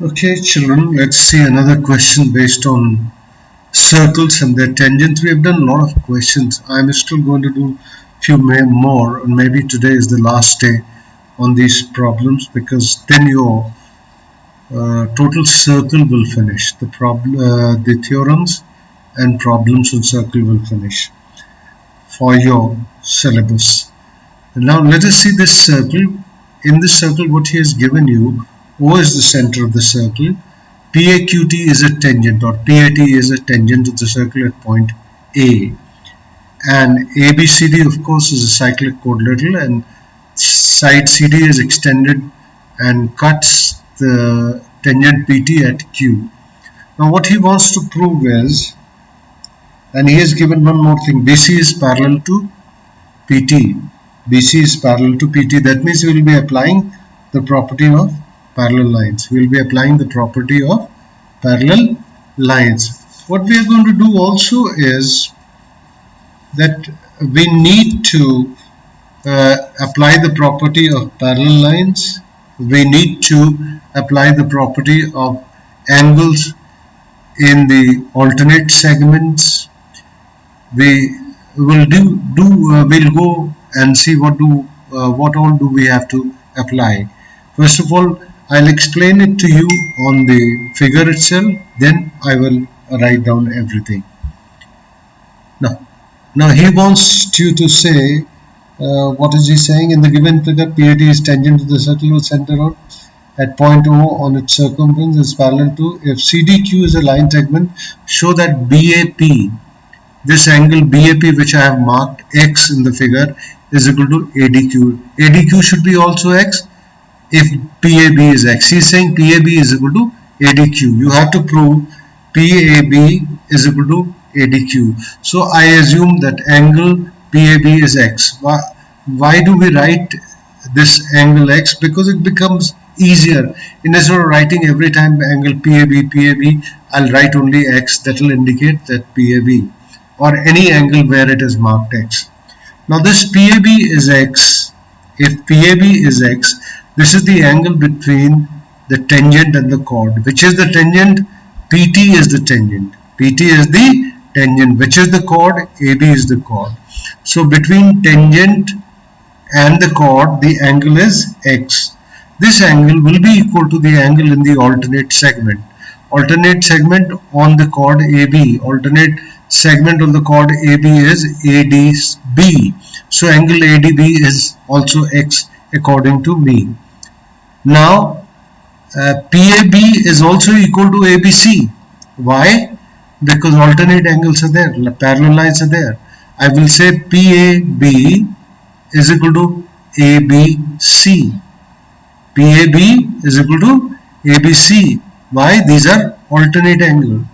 Okay, children, let's see another question based on circles and their tangents. We have done a lot of questions. I'm still going to do few more, and maybe today is the last day on these problems because then your total circle will finish. The theorems and problems on circle will finish for your syllabus. Now let us see this circle. In this circle, what he has given you, O is the center of the circle, PAQT is a tangent or PAT is a tangent of the circle at point A, and ABCD of course is a cyclic quadrilateral, and side CD is extended and cuts the tangent PT at Q. Now what he wants to prove is, and he has given one more thing, BC is parallel to PT. BC is parallel to PT. That means we will be applying the property of parallel lines. We will be applying the property of parallel lines. What we are going to do also is that we need to apply the property of parallel lines. We need to apply the property of angles in the alternate segments. We will we'll go and see what all do we have to apply. First of all, I'll explain it to you on the figure itself, then I will write down everything. Now he wants you to say, what is he saying? In the given figure, PAT is tangent to the circle with center out at point O on its circumference is parallel to, if CDQ is a line segment, show that BAP, this angle BAP which I have marked X in the figure, is equal to ADQ. ADQ should be also X if PAB is X. He is saying PAB is equal to ADQ. You have to prove PAB is equal to ADQ. So I assume that angle PAB is X. Why do we write this angle X? Because it becomes easier. Instead of writing every time angle PAB, I'll write only X. That will indicate that PAB, or any angle where it is marked X. Now this PAB is X. If PAB is X, this is the angle between the tangent and the chord. Which is the tangent? PT is the tangent. PT is the tangent. Which is the chord? AB is the chord. So between tangent and the chord, the angle is X. This angle will be equal to the angle in the alternate segment. Alternate segment on the chord AB. Alternate segment on the chord AB is ADB. So angle ADB is also X according to me. Now PAB is also equal to ABC. Why? Because alternate angles are there, parallel lines are there. I will say PAB is equal to ABC. PAB is equal to ABC. Why? These are alternate angles.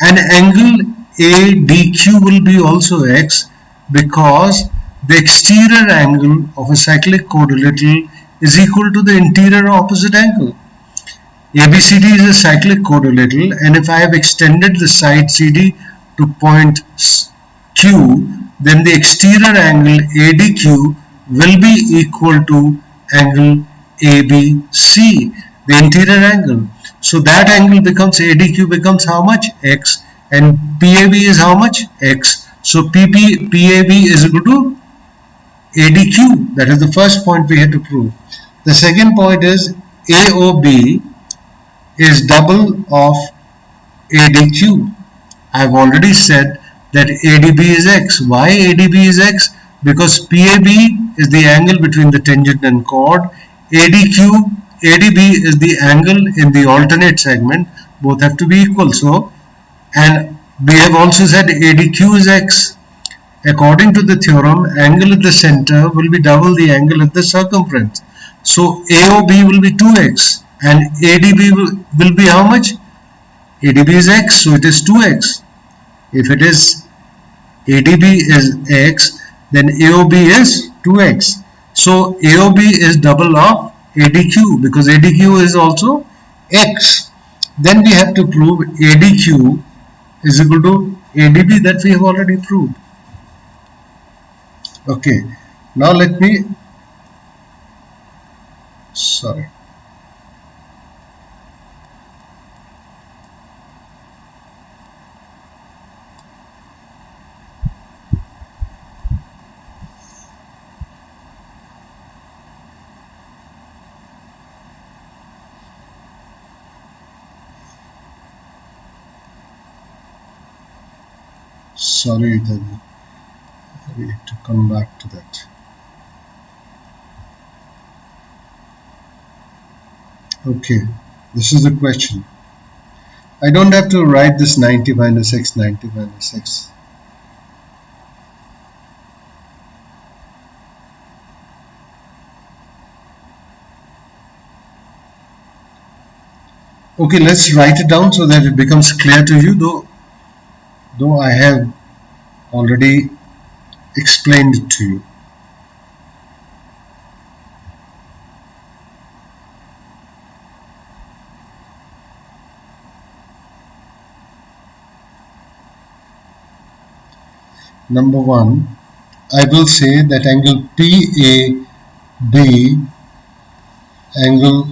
And angle ADQ will be also X because the exterior angle of a cyclic quadrilateral is equal to the interior opposite angle. ABCD is a cyclic quadrilateral, and if I have extended the side CD to point Q, then the exterior angle ADQ will be equal to angle ABC, the interior angle. So that angle becomes, ADQ becomes how much? X, and PAB is how much? X. So PAB is equal to ADQ. That is the first point we had to prove. The second point is AOB is double of ADQ. I have already said that ADB is X. Why ADB is X? Because PAB is the angle between the tangent and chord. ADB is the angle in the alternate segment. Both have to be equal. So, and we have also said ADQ is X. According to the theorem, angle at the center will be double the angle at the circumference. So AOB will be 2x and ADB will be how much? ADB is X, so it is 2x. If it is ADB is X, then AOB is 2x. So AOB is double of ADQ because ADQ is also X. Then we have to prove ADQ is equal to ADB, that we have already proved. Okay, now let me, sorry. sorry that we need to come back to that. Okay, this is the question. I don't have to write this 90 minus x, 90 minus x. Okay, let's write it down so that it becomes clear to you, though I have already explained it to you. Number one, I will say that angle PAB, angle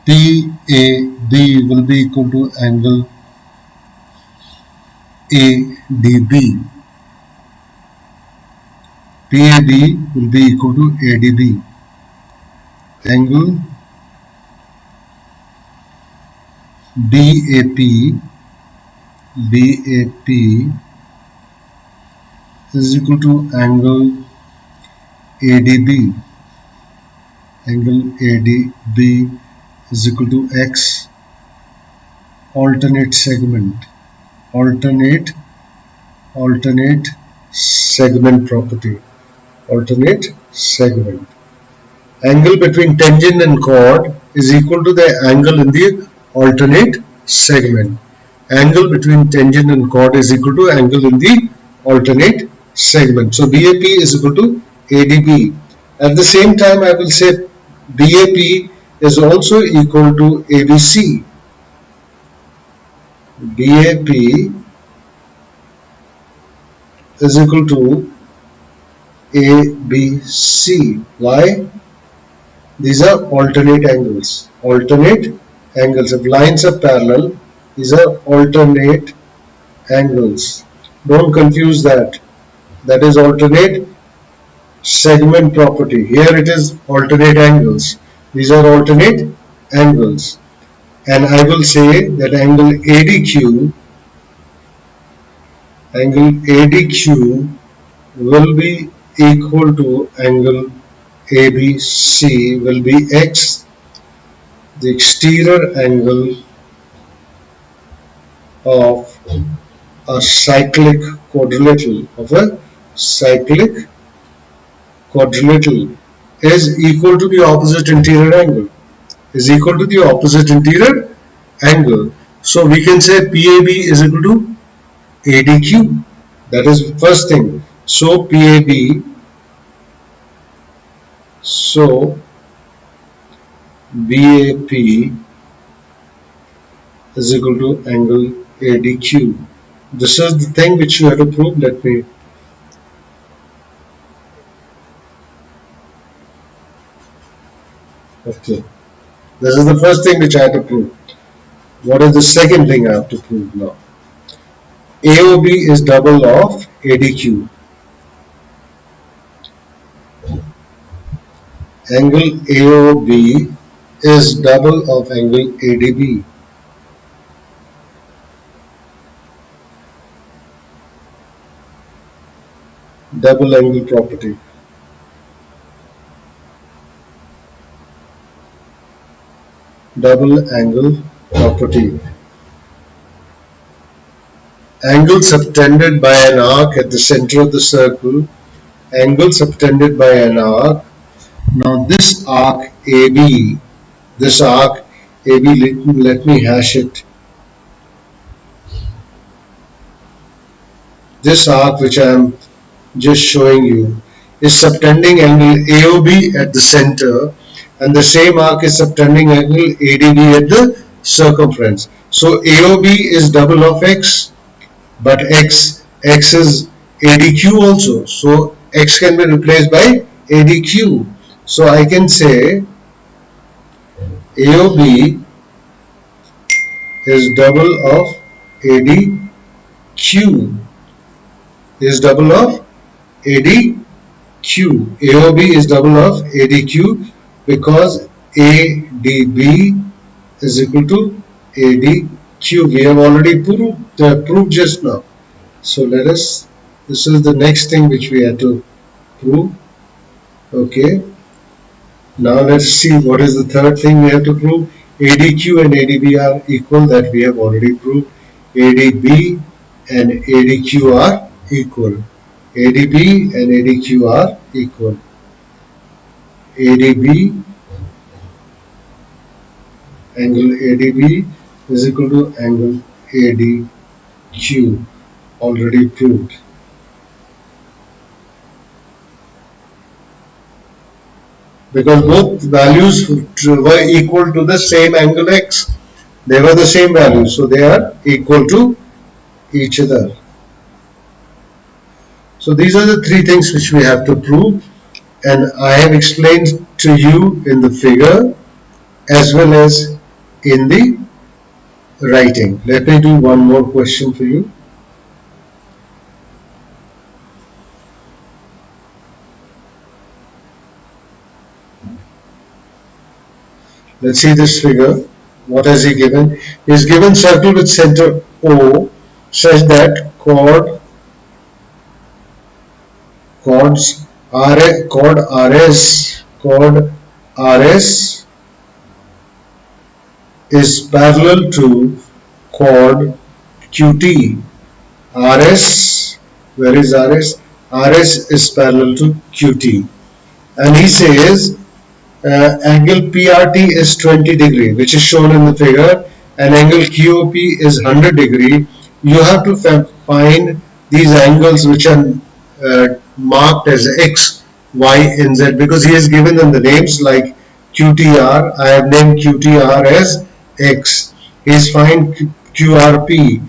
PAB will be equal to angle ADB. PAB will be equal to ADB. Angle BAP is equal to angle ADB. Angle ADB is equal to x, alternate segment property, alternate segment. Angle between tangent and chord is equal to the angle in the alternate segment. Angle between tangent and chord is equal to angle in the alternate segment. So BAP is equal to ADB. At the same time, I will say BAP is also equal to ABC. BAP is equal to ABC. Why? These are alternate angles. Alternate angles. If lines are parallel, these are alternate angles. Don't confuse that. That is alternate segment property. Here it is alternate angles. These are alternate angles. And I will say that angle ADQ will be equal to angle ABC will be x, the exterior angle of a cyclic quadrilateral is equal to the opposite interior angle. So we can say PAB is equal to ADQ. That is the first thing. So BAP is equal to angle ADQ. This is the thing which you have to prove. Let me okay. This is the first thing which I have to prove. What is the second thing I have to prove now? AOB is double of ADQ. Angle AOB is double of angle ADB. Double angle property. Double angle property. Angle subtended by an arc at the center of the circle. Angle subtended by an arc. Now this arc AB, let me hash it. This arc which I am just showing you is subtending angle AOB at the center, and the same arc is subtending angle ADB at the circumference. So AOB is double of x, but x is ADQ also. So x can be replaced by ADQ. So I can say AOB is double of ADQ. Is double of ADQ. AOB is double of ADQ because ADB is equal to ADQ. We have already proved just now. So let us, this is the next thing which we have to prove. Okay, now let's see what is the third thing we have to prove. ADQ and ADB are equal, that we have already proved. ADB and ADQ are equal. ADB and ADQ are equal. ADB, angle ADB is equal to angle ADQ, already proved. Because both values were equal to the same angle x. They were the same values, so they are equal to each other. So these are the three things which we have to prove, and I have explained to you in the figure as well as in the writing. Let me do one more question for you. Let's see this figure. What has he given? He is given circle with center O such that chord RS is parallel to chord QT. RS, where is RS? RS is parallel to QT. And he says angle PRT is 20 degree, which is shown in the figure, and angle QOP is 100 degree. You have to find these angles which are marked as X, Y, and Z, because he has given them the names like QTR. I have named QTR as X. He is find QRP.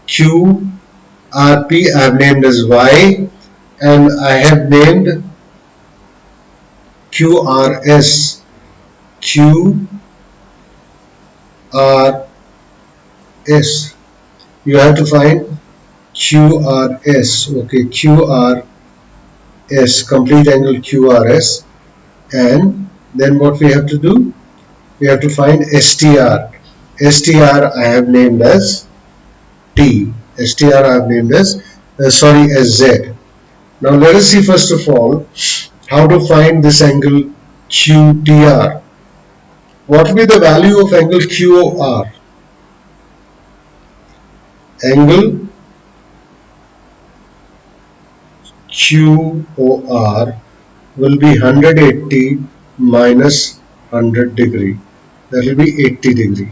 QRP I have named as Y, and I have named QRS. QRS. You have to find QRS. Okay, QRS, complete angle QRS. And then what we have to do? We have to find STR. STR I have named as T. STR I have named as Z. Now let us see first of all how to find this angle QTR. What will be the value of angle QOR? Angle QOR will be 180 minus 100 degree. That will be 80 degree.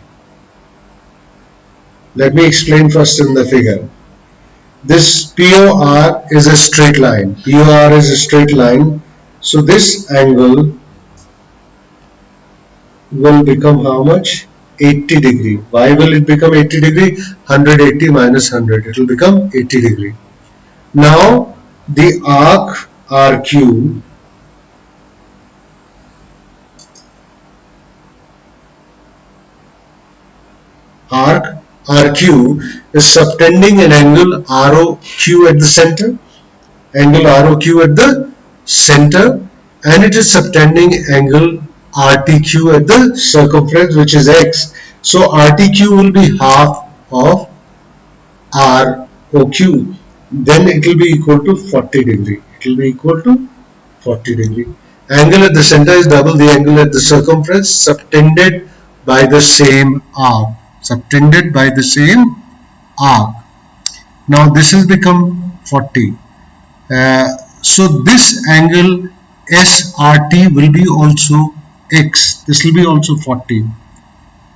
Let me explain first in the figure. This POR is a straight line. POR is a straight line. So this angle will become how much? 80 degree. Why will it become 80 degree? 180 minus 100. It will become 80 degree. Now the arc RQ is subtending an angle ROQ at the center. Angle ROQ at the center, and it is subtending angle RTQ at the circumference, which is X. So RTQ will be half of ROQ. Then it will be equal to 40 degree. It will be equal to 40 degree. Angle at the center is double the angle at the circumference, subtended by the same arc. Subtended by the same arc. Now this has become 40. So this angle SRT will be also X. This will be also 40.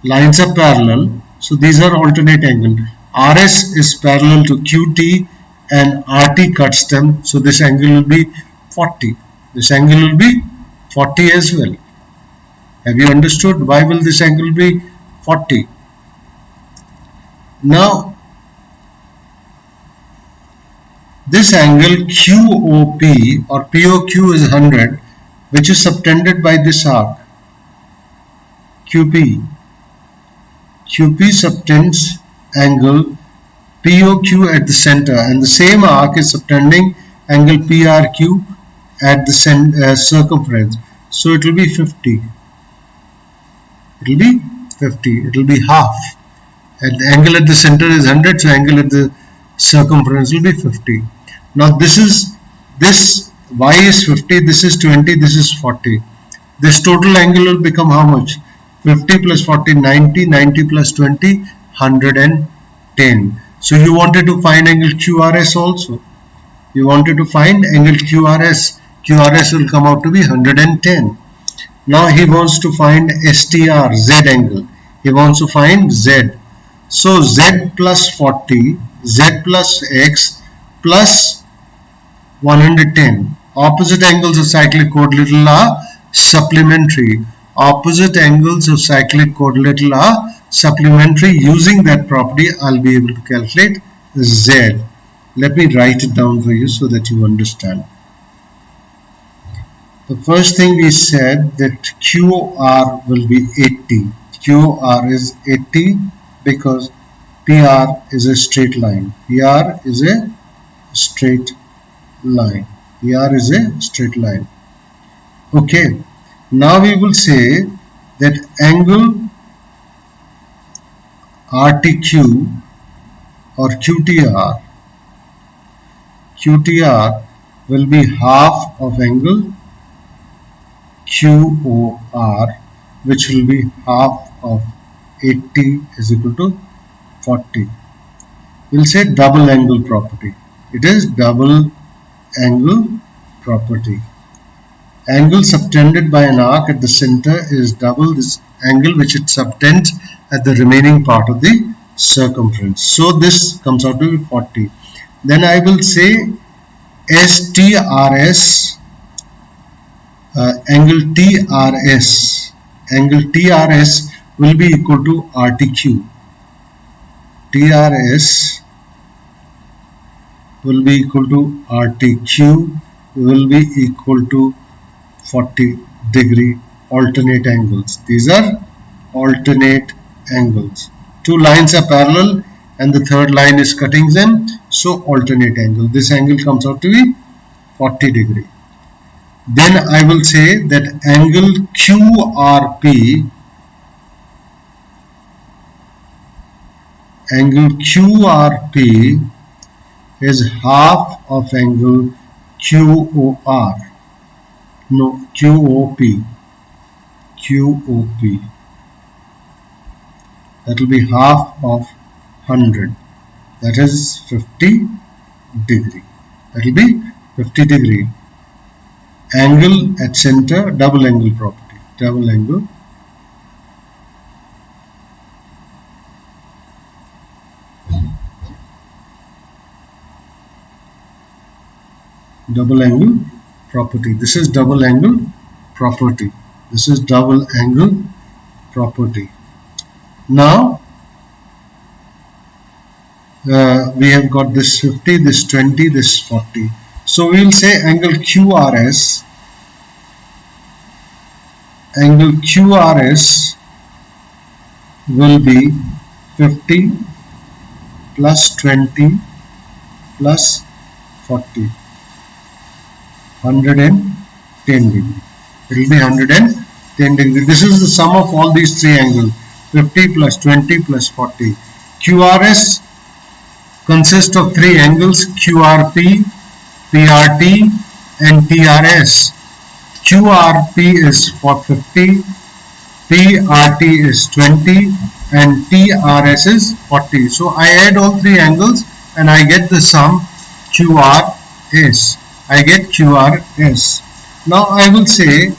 Lines are parallel, so these are alternate angle. RS is parallel to QT and RT cuts them, so this angle will be 40. This angle will be 40 as well. Have you understood why will this angle be 40? Now this angle QOP or POQ is 100, which is subtended by this arc QP. QP subtends angle POQ at the center, and the same arc is subtending angle PRQ at the circumference. So it will be 50. It will be 50. It will be half. And the angle at the center is 100, so angle at the circumference will be 50. Now this y is 50, this is 20, this is 40. This total angle will become how much? 50 plus 40, 90, 90 plus 20, 110. So you wanted to find angle QRS also. You wanted to find angle QRS. QRS will come out to be 110. Now he wants to find STR, Z angle. He wants to find Z. So Z plus 40, Z plus X plus 110. Opposite angles of cyclic quadrilateral are supplementary. Opposite angles of cyclic quadrilateral are supplementary. Using that property, I'll be able to calculate Z. Let me write it down for you so that you understand. The first thing we said that QR will be 80. QR is 80 because PR is a straight line. PR is a straight line. PR is a straight line. Okay. Now we will say that angle RTQ or QTR will be half of angle QOR, which will be half of 80 is equal to 40. We'll say double angle property. It is double angle property. Angle subtended by an arc at the center is double this angle which it subtends at the remaining part of the circumference. So this comes out to be 40. Then I will say STRS, angle TRS. Angle TRS will be equal to RTQ. TRS will be equal to RTQ will be equal to 40 degree alternate angles. These are alternate angles. Two lines are parallel and the third line is cutting them, so alternate angle. This angle comes out to be 40 degree. Then I will say that angle QRP, is half of angle QOR. No, QOP. That will be half of 100. That is 50 degree. That will be 50 degree. Angle at center, double angle property. Double angle. Double angle property. This is double angle property. This is double angle property. Now we have got this 50, this 20, this 40. So we will say angle QRS. Angle QRS will be 50 plus 20 plus 40. 110 degree. It will be 110 degree. This is the sum of all these three angles. 50 plus 20 plus 40. QRS consists of three angles: QRP, PRT and TRS. QRP is for 50, PRT is 20 and TRS is 40. So I add all three angles and I get the sum QRS. I get QRS. Now I will say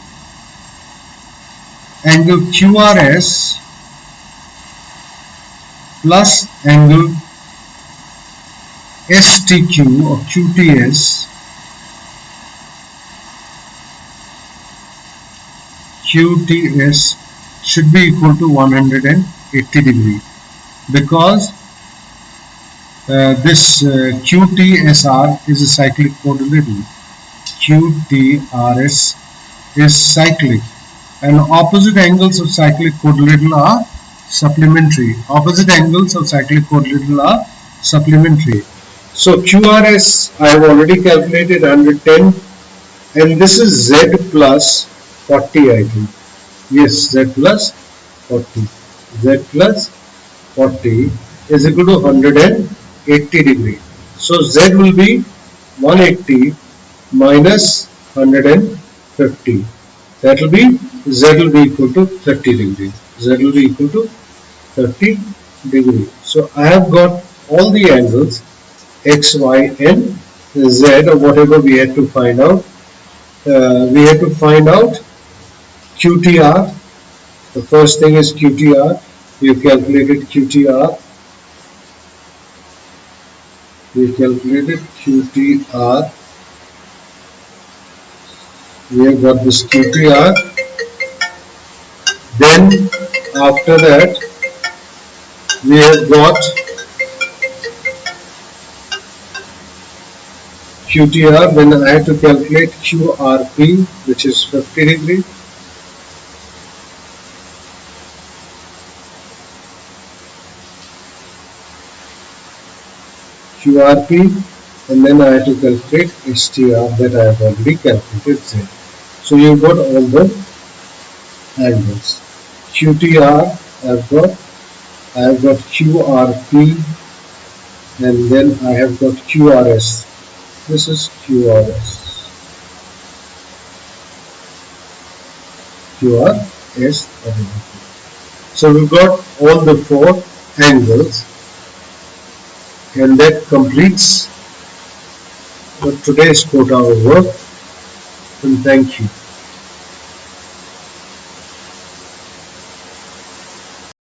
angle QRS plus angle STQ or QTS should be equal to 180 degree because this QTSR is a cyclic quadrilateral. QTRS is cyclic and opposite angles of cyclic quadrilateral are supplementary. Opposite angles of cyclic quadrilateral are supplementary. So QRS I have already calculated 110 and this is Z plus 40 I think. Yes, Z plus 40. Z plus 40 is equal to 180 degree. So Z will be 180 minus 150. That will be Z will be equal to 30 degrees. Z will be equal to 30 degrees. So I have got all the angles X, Y, and Z, or whatever we had to find out. We had to find out QTR. The first thing is QTR. We have calculated QTR. We calculated QTR. We have got this QTR. Then after that we have got QTR. Then I have to calculate QRP, which is 50 degree. QRP, and then I have to calculate STR, that I have already calculated Z. So you've got all the angles. QTR I have got QRP, and then I have got QRS. This is QRS. QRS. So we've got all the four angles, and that completes today's quota of work. And thank you.